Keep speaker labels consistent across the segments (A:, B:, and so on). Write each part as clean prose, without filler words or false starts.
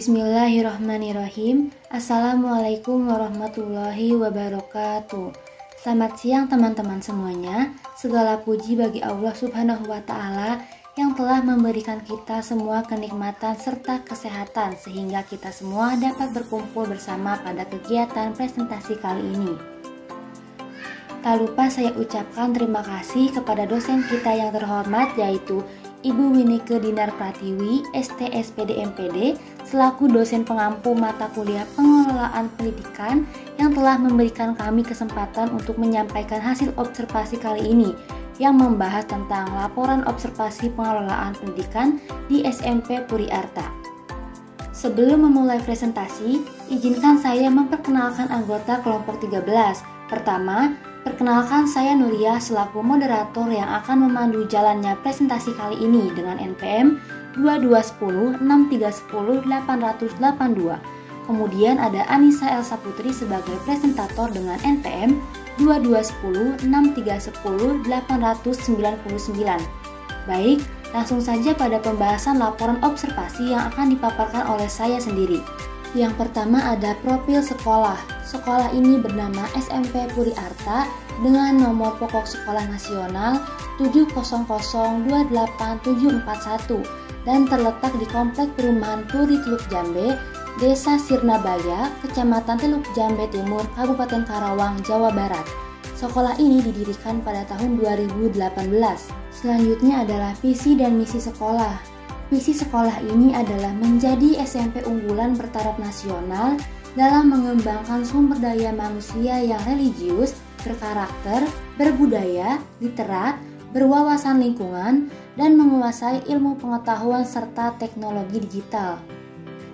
A: Bismillahirrahmanirrahim. Assalamualaikum warahmatullahi wabarakatuh. Selamat siang teman-teman semuanya. Segala puji bagi Allah Subhanahu wa Ta'ala yang telah memberikan kita semua kenikmatan serta kesehatan sehingga kita semua dapat berkumpul bersama pada kegiatan presentasi kali ini. Tak lupa saya ucapkan terima kasih kepada dosen kita yang terhormat, yaitu Ibu Winike Dinar Pratiwi, STSPD MPD, selaku dosen pengampu mata kuliah pengelolaan pendidikan yang telah memberikan kami kesempatan untuk menyampaikan hasil observasi kali ini yang membahas tentang laporan observasi pengelolaan pendidikan di SMP Puri Arta. Sebelum memulai presentasi, izinkan saya memperkenalkan anggota kelompok 13. Pertama, perkenalkan saya Nuria selaku moderator yang akan memandu jalannya presentasi kali ini dengan NPM 22106310-882. Kemudian ada Anissa Elsa Putri sebagai presentator dengan NPM 22106310-899. Baik, langsung saja pada pembahasan laporan observasi yang akan dipaparkan oleh saya sendiri. Yang pertama ada profil sekolah. Sekolah ini bernama SMP Puri Arta dengan nomor pokok sekolah nasional 7002871 dan terletak di Komplek Perumahan Puri Teluk Jambe, Desa Sirnabaya, Kecamatan Teluk Jambe Timur, Kabupaten Karawang, Jawa Barat. Sekolah ini didirikan pada tahun 2018. Selanjutnya adalah visi dan misi sekolah. Visi sekolah ini adalah menjadi SMP unggulan bertaraf nasional dalam mengembangkan sumber daya manusia yang religius, berkarakter, berbudaya, literat, berwawasan lingkungan, dan menguasai ilmu pengetahuan serta teknologi digital.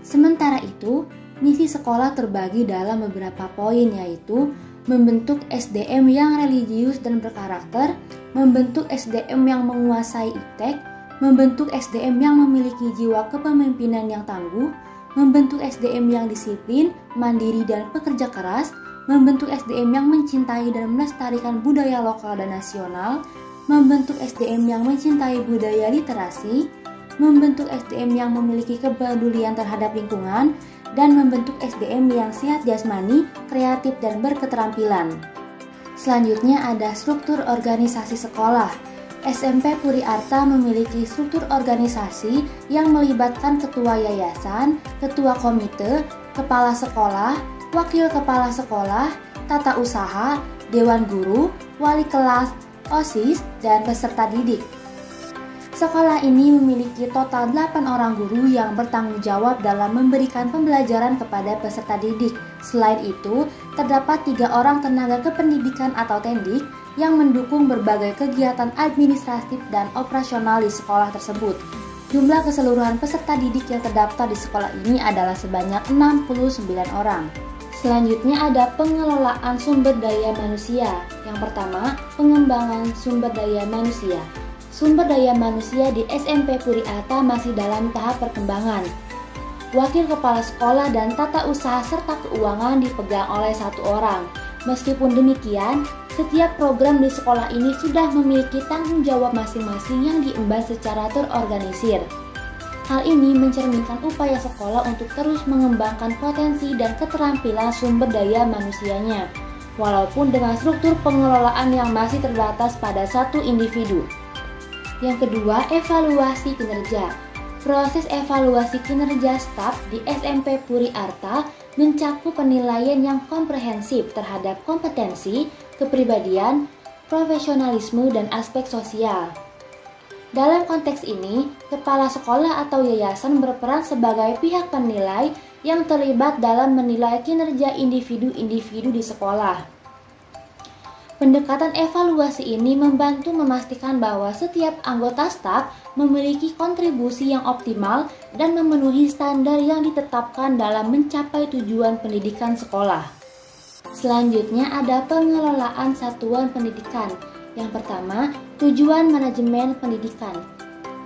A: Sementara itu, misi sekolah terbagi dalam beberapa poin, yaitu membentuk SDM yang religius dan berkarakter, membentuk SDM yang menguasai iptek, membentuk SDM yang memiliki jiwa kepemimpinan yang tangguh, membentuk SDM yang disiplin, mandiri, dan pekerja keras, membentuk SDM yang mencintai dan melestarikan budaya lokal dan nasional, membentuk SDM yang mencintai budaya literasi, membentuk SDM yang memiliki kepedulian terhadap lingkungan, dan membentuk SDM yang sehat jasmani, kreatif, dan berketerampilan. Selanjutnya ada struktur organisasi sekolah. SMP Puri Arta memiliki struktur organisasi yang melibatkan ketua yayasan, ketua komite, kepala sekolah, wakil kepala sekolah, tata usaha, dewan guru, wali kelas, OSIS, dan peserta didik. Sekolah ini memiliki total 8 orang guru yang bertanggung jawab dalam memberikan pembelajaran kepada peserta didik. Selain itu, terdapat 3 orang tenaga kependidikan atau tendik yang mendukung berbagai kegiatan administratif dan operasional di sekolah tersebut. Jumlah keseluruhan peserta didik yang terdaftar di sekolah ini adalah sebanyak 69 orang. Selanjutnya ada pengelolaan sumber daya manusia. Yang pertama, pengembangan sumber daya manusia. Sumber daya manusia di SMP Puri Arta masih dalam tahap perkembangan. Wakil kepala sekolah dan tata usaha serta keuangan dipegang oleh 1 orang. Meskipun demikian, setiap program di sekolah ini sudah memiliki tanggung jawab masing-masing yang diemban secara terorganisir. Hal ini mencerminkan upaya sekolah untuk terus mengembangkan potensi dan keterampilan sumber daya manusianya, walaupun dengan struktur pengelolaan yang masih terbatas pada satu individu. Yang kedua, evaluasi kinerja. Proses evaluasi kinerja staf di SMP Puri Arta mencakup penilaian yang komprehensif terhadap kompetensi, kepribadian, profesionalisme, dan aspek sosial. Dalam konteks ini, kepala sekolah atau yayasan berperan sebagai pihak penilai yang terlibat dalam menilai kinerja individu-individu di sekolah. Pendekatan evaluasi ini membantu memastikan bahwa setiap anggota staf memiliki kontribusi yang optimal dan memenuhi standar yang ditetapkan dalam mencapai tujuan pendidikan sekolah. Selanjutnya ada pengelolaan satuan pendidikan. Yang pertama, tujuan manajemen pendidikan.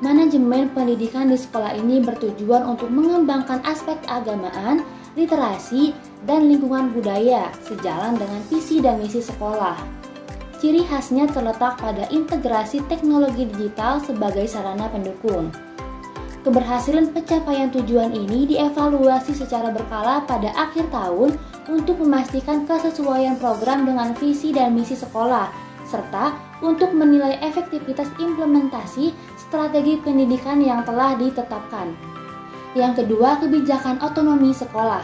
A: Manajemen pendidikan di sekolah ini bertujuan untuk mengembangkan aspek keagamaan, literasi, dan lingkungan budaya sejalan dengan visi dan misi sekolah. Ciri khasnya terletak pada integrasi teknologi digital sebagai sarana pendukung. Keberhasilan pencapaian tujuan ini dievaluasi secara berkala pada akhir tahun untuk memastikan kesesuaian program dengan visi dan misi sekolah, serta untuk menilai efektivitas implementasi strategi pendidikan yang telah ditetapkan. Yang kedua, kebijakan otonomi sekolah.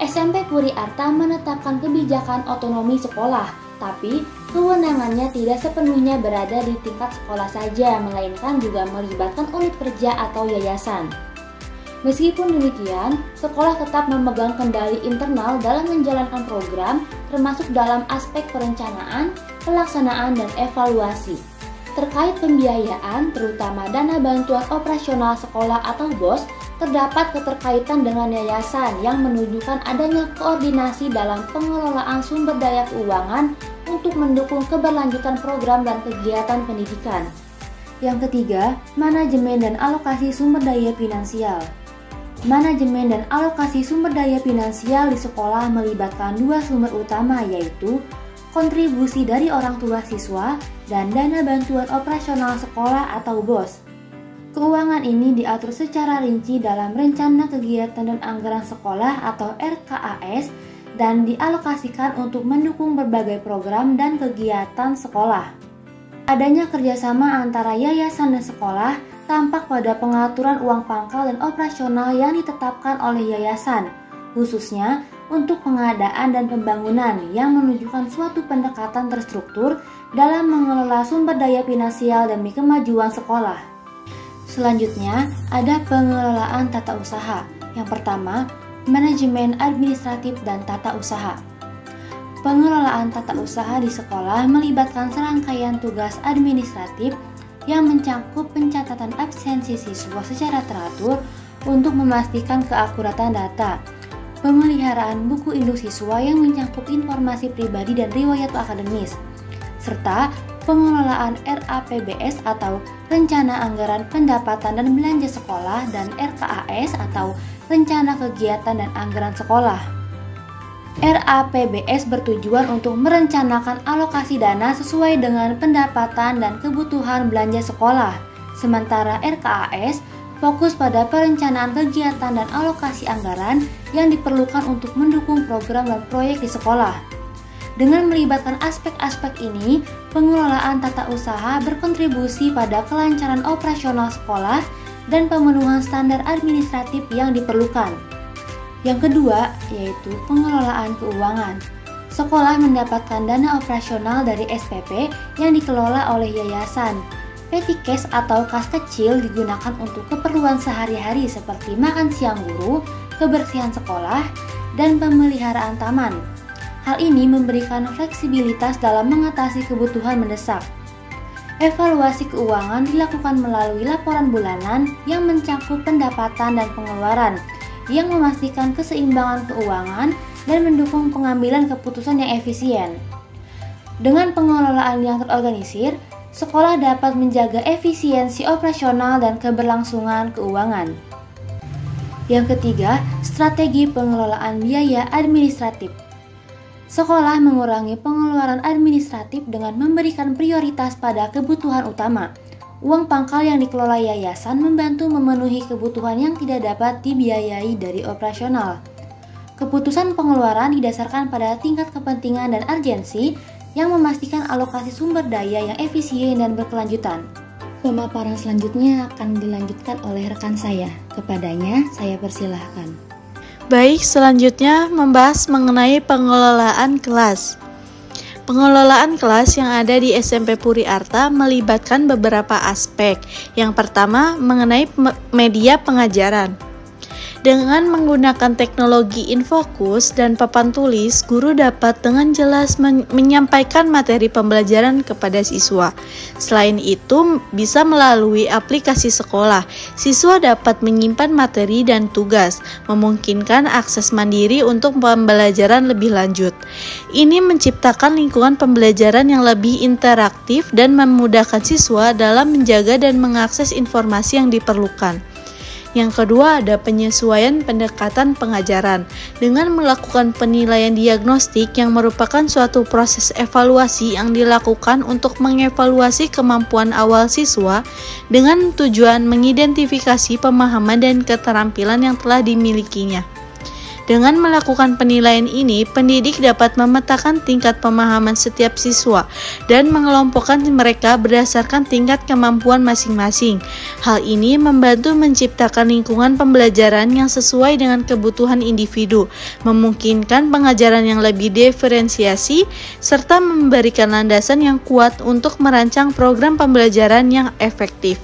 A: SMP Puri Arta menetapkan kebijakan otonomi sekolah, tapi kewenangannya tidak sepenuhnya berada di tingkat sekolah saja, melainkan juga melibatkan unit kerja atau yayasan. Meskipun demikian, sekolah tetap memegang kendali internal dalam menjalankan program, termasuk dalam aspek perencanaan, pelaksanaan, dan evaluasi. Terkait pembiayaan, terutama dana bantuan operasional sekolah atau BOS, terdapat keterkaitan dengan yayasan yang menunjukkan adanya koordinasi dalam pengelolaan sumber daya keuangan untuk mendukung keberlanjutan program dan kegiatan pendidikan. Yang ketiga, manajemen dan alokasi sumber daya finansial. Manajemen dan alokasi sumber daya finansial di sekolah melibatkan dua sumber utama, yaitu kontribusi dari orang tua siswa dan dana bantuan operasional sekolah atau BOS. Keuangan ini diatur secara rinci dalam Rencana Kegiatan dan Anggaran Sekolah atau RKAS dan dialokasikan untuk mendukung berbagai program dan kegiatan sekolah. Adanya kerjasama antara yayasan dan sekolah tampak pada pengaturan uang pangkal dan operasional yang ditetapkan oleh yayasan, khususnya untuk pengadaan dan pembangunan yang menunjukkan suatu pendekatan terstruktur dalam mengelola sumber daya finansial demi kemajuan sekolah. Selanjutnya, ada pengelolaan tata usaha. Yang pertama, manajemen administratif dan tata usaha. Pengelolaan tata usaha di sekolah melibatkan serangkaian tugas administratif yang mencakup pencatatan absensi siswa secara teratur untuk memastikan keakuratan data, pemeliharaan buku induk siswa yang mencakup informasi pribadi dan riwayat akademis, serta pengelolaan RAPBS atau Rencana Anggaran Pendapatan dan Belanja Sekolah dan RKAS atau Rencana Kegiatan dan Anggaran Sekolah. RAPBS bertujuan untuk merencanakan alokasi dana sesuai dengan pendapatan dan kebutuhan belanja sekolah, sementara RKAS fokus pada perencanaan kegiatan dan alokasi anggaran yang diperlukan untuk mendukung program dan proyek di sekolah. Dengan melibatkan aspek-aspek ini, pengelolaan tata usaha berkontribusi pada kelancaran operasional sekolah dan pemenuhan standar administratif yang diperlukan. Yang kedua, yaitu pengelolaan keuangan. Sekolah mendapatkan dana operasional dari SPP yang dikelola oleh yayasan. Petty cash atau kas kecil digunakan untuk keperluan sehari-hari seperti makan siang guru, kebersihan sekolah, dan pemeliharaan taman. Hal ini memberikan fleksibilitas dalam mengatasi kebutuhan mendesak. Evaluasi keuangan dilakukan melalui laporan bulanan yang mencakup pendapatan dan pengeluaran, yang memastikan keseimbangan keuangan dan mendukung pengambilan keputusan yang efisien. Dengan pengelolaan yang terorganisir, sekolah dapat menjaga efisiensi operasional dan keberlangsungan keuangan. Yang ketiga, strategi pengelolaan biaya administratif. Sekolah mengurangi pengeluaran administratif dengan memberikan prioritas pada kebutuhan utama. Uang pangkal yang dikelola yayasan membantu memenuhi kebutuhan yang tidak dapat dibiayai dari operasional. Keputusan pengeluaran didasarkan pada tingkat kepentingan dan urgensi yang memastikan alokasi sumber daya yang efisien dan berkelanjutan. Pemaparan selanjutnya akan dilanjutkan oleh rekan saya. Kepadanya, saya persilahkan.
B: Baik, selanjutnya membahas mengenai pengelolaan kelas. Pengelolaan kelas yang ada di SMP Puri Arta melibatkan beberapa aspek. Yang pertama, mengenai media pengajaran. Dengan menggunakan teknologi infokus dan papan tulis, guru dapat dengan jelas menyampaikan materi pembelajaran kepada siswa. Selain itu, bisa melalui aplikasi sekolah, siswa dapat menyimpan materi dan tugas, memungkinkan akses mandiri untuk pembelajaran lebih lanjut. Ini menciptakan lingkungan pembelajaran yang lebih interaktif dan memudahkan siswa dalam menjaga dan mengakses informasi yang diperlukan. Yang kedua ada penyesuaian pendekatan pengajaran. Dengan melakukan penilaian diagnostik yang merupakan suatu proses evaluasi yang dilakukan untuk mengevaluasi kemampuan awal siswa dengan tujuan mengidentifikasi pemahaman dan keterampilan yang telah dimilikinya. Dengan melakukan penilaian ini, pendidik dapat memetakan tingkat pemahaman setiap siswa dan mengelompokkan mereka berdasarkan tingkat kemampuan masing-masing. Hal ini membantu menciptakan lingkungan pembelajaran yang sesuai dengan kebutuhan individu, memungkinkan pengajaran yang lebih diferensiasi, serta memberikan landasan yang kuat untuk merancang program pembelajaran yang efektif.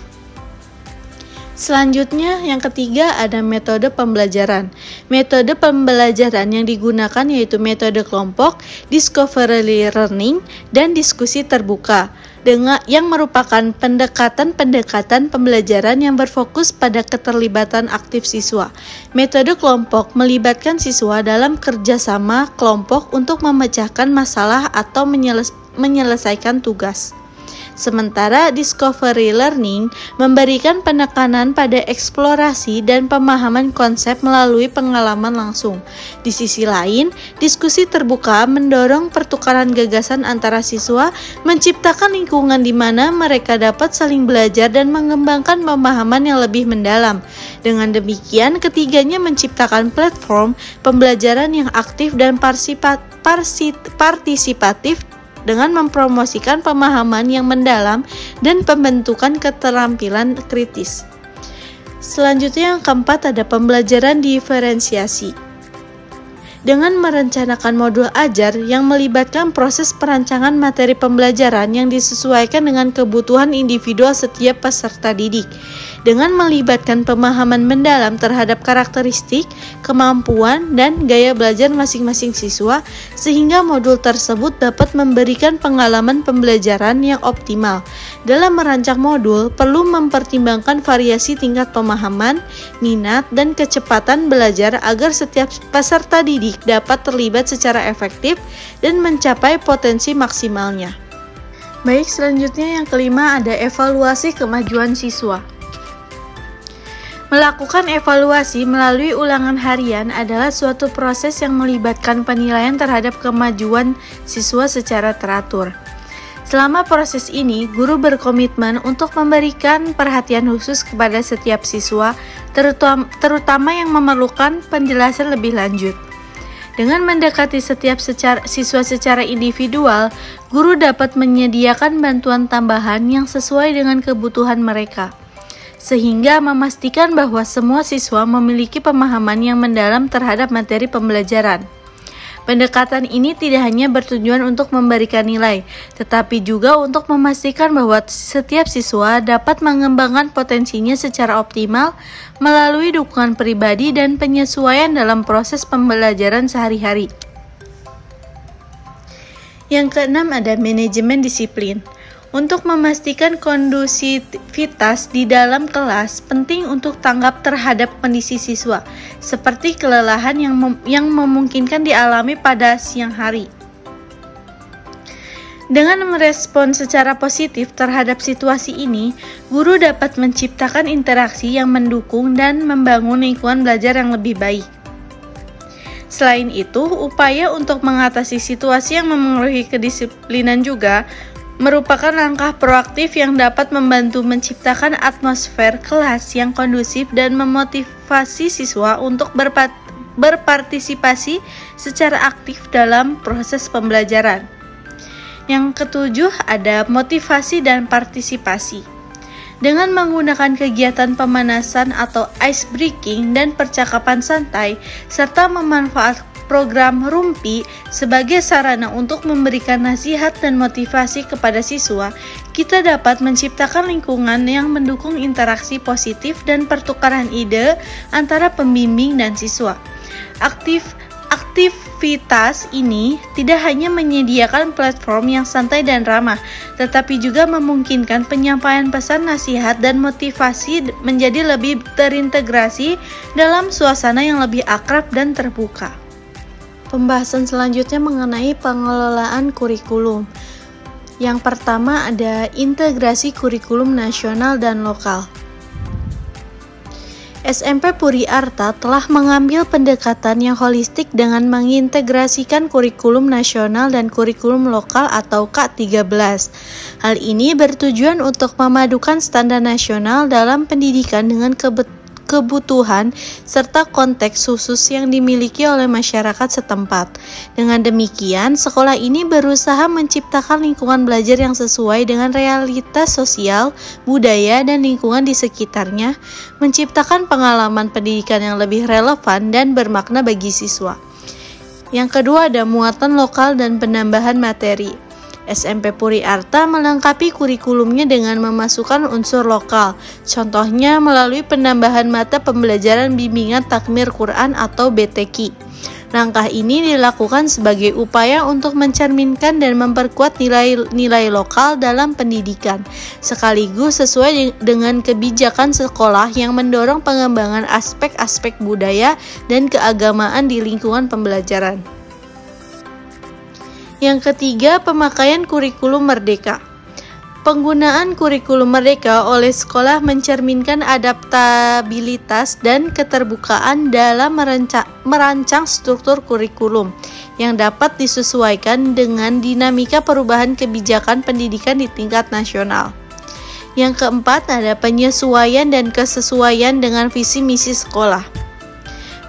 B: Selanjutnya, yang ketiga ada metode pembelajaran. Metode pembelajaran yang digunakan yaitu metode kelompok, discovery learning, dan diskusi terbuka, yang merupakan pendekatan-pendekatan pembelajaran yang berfokus pada keterlibatan aktif siswa. Metode kelompok melibatkan siswa dalam kerjasama kelompok untuk memecahkan masalah atau menyelesaikan tugas. Sementara discovery learning memberikan penekanan pada eksplorasi dan pemahaman konsep melalui pengalaman langsung. Di sisi lain, diskusi terbuka mendorong pertukaran gagasan antara siswa, menciptakan lingkungan di mana mereka dapat saling belajar dan mengembangkan pemahaman yang lebih mendalam. Dengan demikian, ketiganya menciptakan platform pembelajaran yang aktif dan partisipatif dengan mempromosikan pemahaman yang mendalam dan pembentukan keterampilan kritis. Selanjutnya yang keempat ada pembelajaran diferensiasi. Dengan merencanakan modul ajar yang melibatkan proses perancangan materi pembelajaran yang disesuaikan dengan kebutuhan individual setiap peserta didik, dengan melibatkan pemahaman mendalam terhadap karakteristik, kemampuan, dan gaya belajar masing-masing siswa, sehingga modul tersebut dapat memberikan pengalaman pembelajaran yang optimal. Dalam merancang modul, perlu mempertimbangkan variasi tingkat pemahaman, minat, dan kecepatan belajar agar setiap peserta didik dapat terlibat secara efektif dan mencapai potensi maksimalnya. Baik, selanjutnya yang kelima ada evaluasi kemajuan siswa. Melakukan evaluasi melalui ulangan harian adalah suatu proses yang melibatkan penilaian terhadap kemajuan siswa secara teratur. Selama proses ini, guru berkomitmen untuk memberikan perhatian khusus kepada setiap siswa, terutama yang memerlukan penjelasan lebih lanjut. Dengan mendekati setiap siswa secara individual, guru dapat menyediakan bantuan tambahan yang sesuai dengan kebutuhan mereka, sehingga memastikan bahwa semua siswa memiliki pemahaman yang mendalam terhadap materi pembelajaran. Pendekatan ini tidak hanya bertujuan untuk memberikan nilai, tetapi juga untuk memastikan bahwa setiap siswa dapat mengembangkan potensinya secara optimal melalui dukungan pribadi dan penyesuaian dalam proses pembelajaran sehari-hari. Yang keenam ada manajemen disiplin. Untuk memastikan kondusivitas di dalam kelas, penting untuk tanggap terhadap kondisi siswa, seperti kelelahan yang memungkinkan dialami pada siang hari. Dengan merespon secara positif terhadap situasi ini, guru dapat menciptakan interaksi yang mendukung dan membangun lingkungan belajar yang lebih baik. Selain itu, upaya untuk mengatasi situasi yang memengaruhi kedisiplinan juga merupakan langkah proaktif yang dapat membantu menciptakan atmosfer kelas yang kondusif dan memotivasi siswa untuk berpartisipasi secara aktif dalam proses pembelajaran. Yang ketujuh ada motivasi dan partisipasi. Dengan menggunakan kegiatan pemanasan atau ice breaking dan percakapan santai, serta memanfaatkan program Rumpi sebagai sarana untuk memberikan nasihat dan motivasi kepada siswa, kita dapat menciptakan lingkungan yang mendukung interaksi positif dan pertukaran ide antara pembimbing dan siswa. Aktivitas ini tidak hanya menyediakan platform yang santai dan ramah, tetapi juga memungkinkan penyampaian pesan nasihat dan motivasi menjadi lebih terintegrasi dalam suasana yang lebih akrab dan terbuka. Pembahasan selanjutnya mengenai pengelolaan kurikulum. Yang pertama ada integrasi kurikulum nasional dan lokal. SMP Puri Arta telah mengambil pendekatan yang holistik dengan mengintegrasikan kurikulum nasional dan kurikulum lokal atau K13. Hal ini bertujuan untuk memadukan standar nasional dalam pendidikan dengan kebutuhan serta konteks khusus yang dimiliki oleh masyarakat setempat. Dengan demikian, sekolah ini berusaha menciptakan lingkungan belajar yang sesuai dengan realitas sosial, budaya, dan lingkungan di sekitarnya, menciptakan pengalaman pendidikan yang lebih relevan dan bermakna bagi siswa. Yang kedua ada muatan lokal dan penambahan materi. SMP Puri Arta melengkapi kurikulumnya dengan memasukkan unsur lokal, contohnya melalui penambahan mata pembelajaran bimbingan takmir Quran atau BTQ. Langkah ini dilakukan sebagai upaya untuk mencerminkan dan memperkuat nilai-nilai lokal dalam pendidikan, sekaligus sesuai dengan kebijakan sekolah yang mendorong pengembangan aspek-aspek budaya dan keagamaan di lingkungan pembelajaran. Yang ketiga, pemakaian kurikulum merdeka. Penggunaan kurikulum merdeka oleh sekolah mencerminkan adaptabilitas dan keterbukaan dalam merancang struktur kurikulum yang dapat disesuaikan dengan dinamika perubahan kebijakan pendidikan di tingkat nasional. Yang keempat, ada penyesuaian dan kesesuaian dengan visi misi sekolah.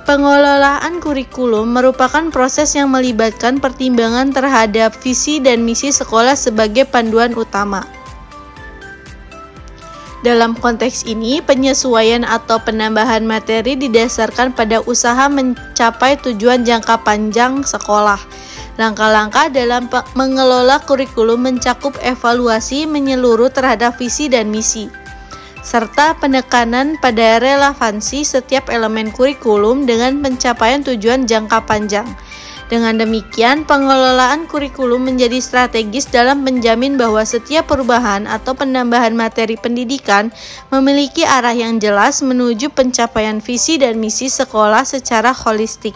B: Pengelolaan kurikulum merupakan proses yang melibatkan pertimbangan terhadap visi dan misi sekolah sebagai panduan utama. Dalam konteks ini, penyesuaian atau penambahan materi didasarkan pada usaha mencapai tujuan jangka panjang sekolah. Langkah-langkah dalam mengelola kurikulum mencakup evaluasi menyeluruh terhadap visi dan misi, serta penekanan pada relevansi setiap elemen kurikulum dengan pencapaian tujuan jangka panjang. Dengan demikian, pengelolaan kurikulum menjadi strategis dalam menjamin bahwa setiap perubahan atau penambahan materi pendidikan memiliki arah yang jelas menuju pencapaian visi dan misi sekolah secara holistik.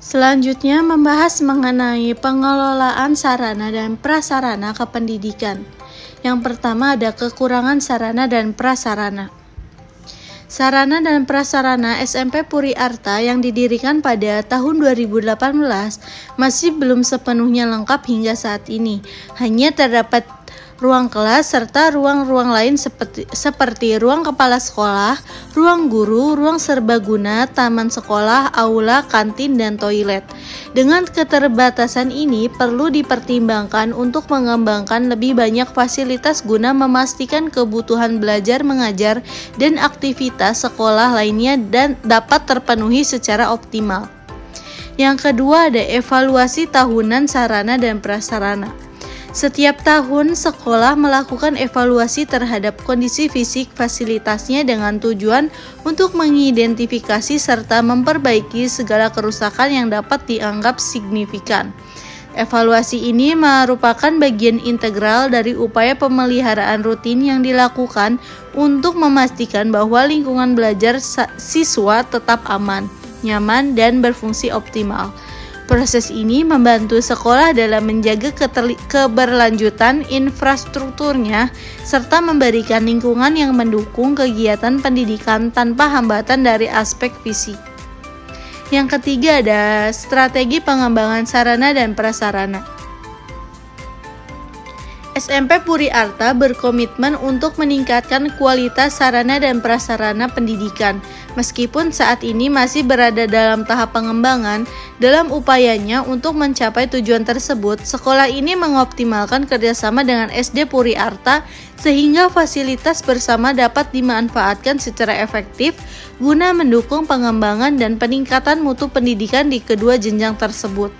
B: Selanjutnya, membahas mengenai pengelolaan sarana dan prasarana kependidikan. Yang pertama ada kekurangan sarana dan prasarana. Sarana dan prasarana SMP Puri Arta yang didirikan pada tahun 2018 masih belum sepenuhnya lengkap hingga saat ini. Hanya terdapat ruang kelas serta ruang-ruang lain seperti ruang kepala sekolah, ruang guru, ruang serbaguna, taman sekolah, aula, kantin, dan toilet. Dengan keterbatasan ini, perlu dipertimbangkan untuk mengembangkan lebih banyak fasilitas guna memastikan kebutuhan belajar mengajar dan aktivitas sekolah lainnya dan dapat terpenuhi secara optimal. Yang kedua ada evaluasi tahunan sarana dan prasarana. Setiap tahun, sekolah melakukan evaluasi terhadap kondisi fisik fasilitasnya dengan tujuan untuk mengidentifikasi serta memperbaiki segala kerusakan yang dapat dianggap signifikan. Evaluasi ini merupakan bagian integral dari upaya pemeliharaan rutin yang dilakukan untuk memastikan bahwa lingkungan belajar siswa tetap aman, nyaman, dan berfungsi optimal. Proses ini membantu sekolah dalam menjaga keberlanjutan infrastrukturnya serta memberikan lingkungan yang mendukung kegiatan pendidikan tanpa hambatan dari aspek fisik. Yang ketiga ada strategi pengembangan sarana dan prasarana. SMP Puri Arta berkomitmen untuk meningkatkan kualitas sarana dan prasarana pendidikan. Meskipun saat ini masih berada dalam tahap pengembangan, dalam upayanya untuk mencapai tujuan tersebut, sekolah ini mengoptimalkan kerjasama dengan SD Puri Arta sehingga fasilitas bersama dapat dimanfaatkan secara efektif guna mendukung pengembangan dan peningkatan mutu pendidikan di kedua jenjang tersebut.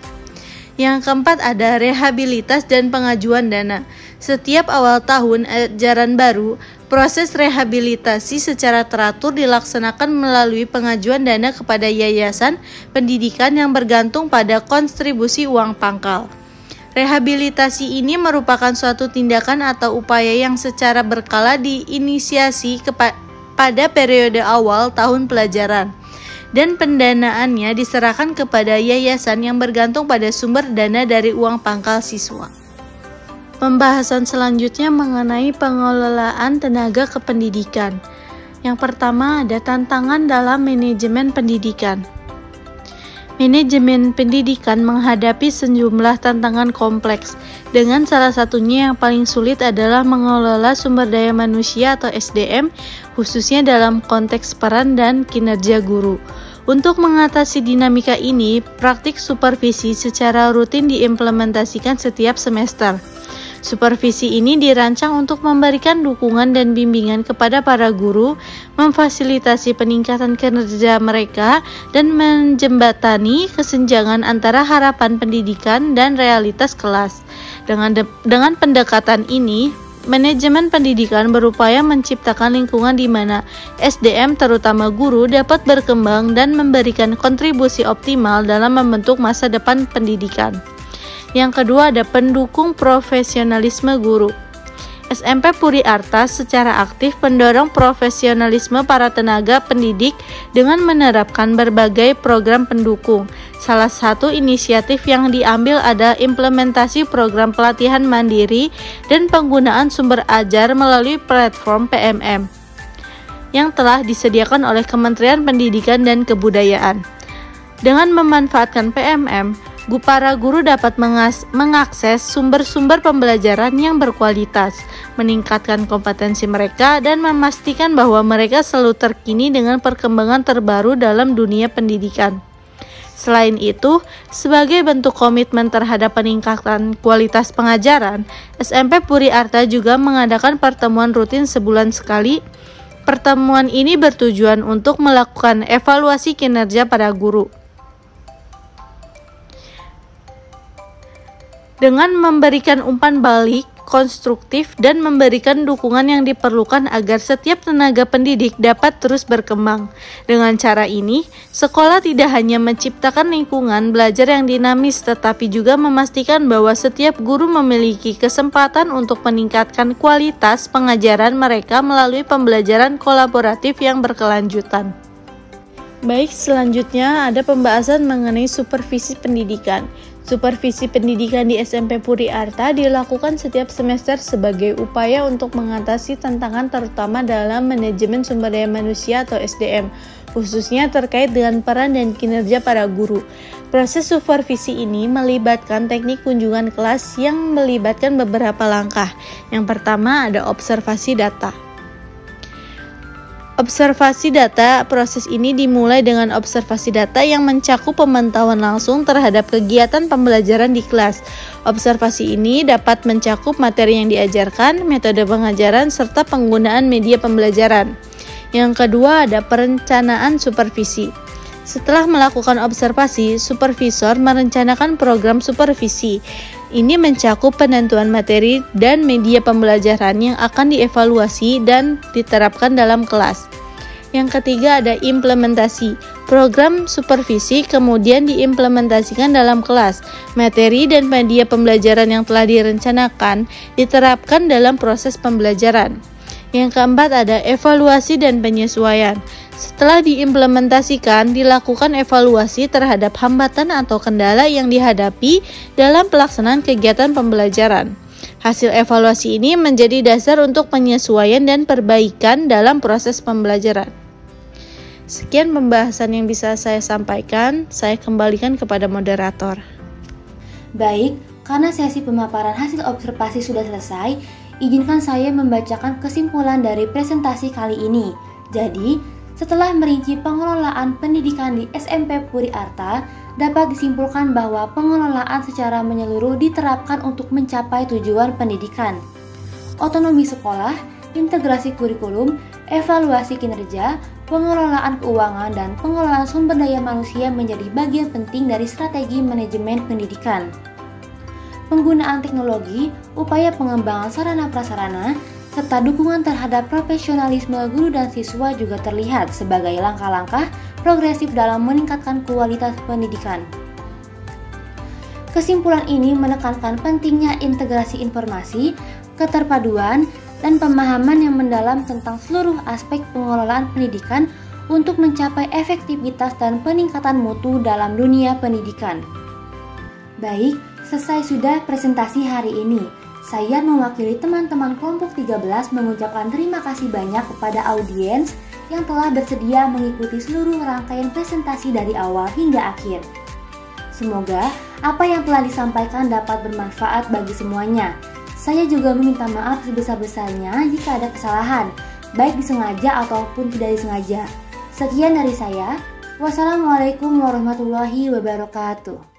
B: Yang keempat ada rehabilitas dan pengajuan dana. Setiap awal tahun ajaran baru, proses rehabilitasi secara teratur dilaksanakan melalui pengajuan dana kepada yayasan pendidikan yang bergantung pada kontribusi uang pangkal. Rehabilitasi ini merupakan suatu tindakan atau upaya yang secara berkala diinisiasi pada periode awal tahun pelajaran, dan pendanaannya diserahkan kepada yayasan yang bergantung pada sumber dana dari uang pangkal siswa. Pembahasan selanjutnya mengenai pengelolaan tenaga kependidikan. Yang pertama ada tantangan dalam manajemen pendidikan. Manajemen pendidikan menghadapi sejumlah tantangan kompleks, dengan salah satunya yang paling sulit adalah mengelola sumber daya manusia atau SDM, khususnya dalam konteks peran dan kinerja guru. Untuk mengatasi dinamika ini, praktik supervisi secara rutin diimplementasikan setiap semester. Supervisi ini dirancang untuk memberikan dukungan dan bimbingan kepada para guru, memfasilitasi peningkatan kinerja mereka, dan menjembatani kesenjangan antara harapan pendidikan dan realitas kelas. Dengan pendekatan ini, manajemen pendidikan berupaya menciptakan lingkungan di mana SDM, terutama guru, dapat berkembang dan memberikan kontribusi optimal dalam membentuk masa depan pendidikan. Yang kedua ada pendukung profesionalisme guru. SMP Puri Arta secara aktif mendorong profesionalisme para tenaga pendidik dengan menerapkan berbagai program pendukung. Salah satu inisiatif yang diambil ada implementasi program pelatihan mandiri dan penggunaan sumber ajar melalui platform PMM yang telah disediakan oleh Kementerian Pendidikan dan Kebudayaan. Dengan memanfaatkan PMM, para guru dapat mengakses sumber-sumber pembelajaran yang berkualitas, meningkatkan kompetensi mereka, dan memastikan bahwa mereka selalu terkini dengan perkembangan terbaru dalam dunia pendidikan. Selain itu, sebagai bentuk komitmen terhadap peningkatan kualitas pengajaran, SMP Puri Arta juga mengadakan pertemuan rutin sebulan sekali. Pertemuan ini bertujuan untuk melakukan evaluasi kinerja para guru, dengan memberikan umpan balik konstruktif dan memberikan dukungan yang diperlukan agar setiap tenaga pendidik dapat terus berkembang. Dengan cara ini, sekolah tidak hanya menciptakan lingkungan belajar yang dinamis, tetapi juga memastikan bahwa setiap guru memiliki kesempatan untuk meningkatkan kualitas pengajaran mereka melalui pembelajaran kolaboratif yang berkelanjutan. Baik, selanjutnya ada pembahasan mengenai supervisi pendidikan. Supervisi pendidikan di SMP Puri Arta dilakukan setiap semester sebagai upaya untuk mengatasi tantangan terutama dalam manajemen sumber daya manusia atau SDM, khususnya terkait dengan peran dan kinerja para guru. Proses supervisi ini melibatkan teknik kunjungan kelas yang melibatkan beberapa langkah. Yang pertama ada observasi data. Observasi data, proses ini dimulai dengan observasi data yang mencakup pemantauan langsung terhadap kegiatan pembelajaran di kelas. Observasi ini dapat mencakup materi yang diajarkan, metode pengajaran, serta penggunaan media pembelajaran. Yang kedua ada perencanaan supervisi. Setelah melakukan observasi, supervisor merencanakan program supervisi. Ini mencakup penentuan materi dan media pembelajaran yang akan dievaluasi dan diterapkan dalam kelas. Yang ketiga ada implementasi. Program supervisi kemudian diimplementasikan dalam kelas. Materi dan media pembelajaran yang telah direncanakan diterapkan dalam proses pembelajaran. Yang keempat ada evaluasi dan penyesuaian. Setelah diimplementasikan, dilakukan evaluasi terhadap hambatan atau kendala yang dihadapi dalam pelaksanaan kegiatan pembelajaran. Hasil evaluasi ini menjadi dasar untuk penyesuaian dan perbaikan dalam proses pembelajaran. Sekian pembahasan yang bisa saya sampaikan, saya kembalikan kepada moderator.
A: Baik, karena sesi pemaparan hasil observasi sudah selesai, izinkan saya membacakan kesimpulan dari presentasi kali ini. Jadi, setelah merinci pengelolaan pendidikan di SMP Puri Arta, dapat disimpulkan bahwa pengelolaan secara menyeluruh diterapkan untuk mencapai tujuan pendidikan. Otonomi sekolah, integrasi kurikulum, evaluasi kinerja, pengelolaan keuangan, dan pengelolaan sumber daya manusia menjadi bagian penting dari strategi manajemen pendidikan. Penggunaan teknologi, upaya pengembangan sarana prasarana, serta dukungan terhadap profesionalisme guru dan siswa juga terlihat sebagai langkah-langkah progresif dalam meningkatkan kualitas pendidikan. Kesimpulan ini menekankan pentingnya integrasi informasi, keterpaduan, dan pemahaman yang mendalam tentang seluruh aspek pengelolaan pendidikan untuk mencapai efektivitas dan peningkatan mutu dalam dunia pendidikan. Baik, selesai sudah presentasi hari ini. Saya mewakili teman-teman kelompok 13 mengucapkan terima kasih banyak kepada audiens yang telah bersedia mengikuti seluruh rangkaian presentasi dari awal hingga akhir. Semoga apa yang telah disampaikan dapat bermanfaat bagi semuanya. Saya juga meminta maaf sebesar-besarnya jika ada kesalahan, baik disengaja ataupun tidak disengaja. Sekian dari saya. Wassalamualaikum warahmatullahi wabarakatuh.